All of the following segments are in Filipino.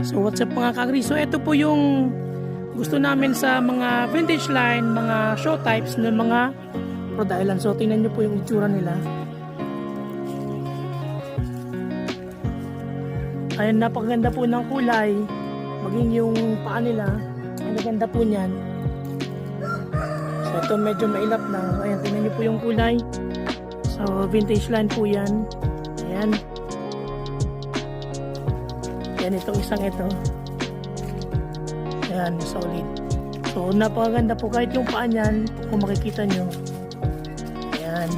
So what's up mga kagri? So ito po yung gusto namin sa mga vintage line, mga show types ng mga Rhode Island. So tingnan nyo po yung itsura nila. Ayan, napakaganda po ng kulay. Maging yung paa nila, ang ganda po niyan. So ito medyo mailap na. Ayan, tingnan nyo po yung kulay. So vintage line po yan. Ayan. Yan itong isang ito. Ayan, solid. So napakaganda po kahit yung paa niyan, kung makikita nyo. Ayan.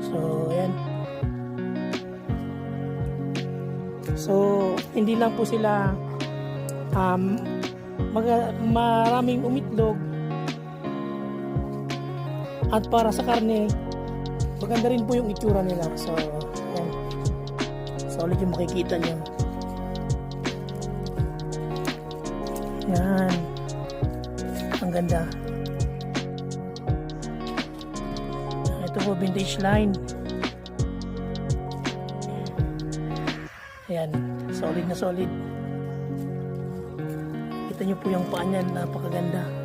So ayan. So hindi lang po sila maraming umitlog at para sa karne maganda rin po yung itsura nila. So ayan, solid yung makikita nyo. Yan, ang ganda. Ito po vintage line. Ayan, solid na solid. Kita nyo po yung paa niyan, napakaganda.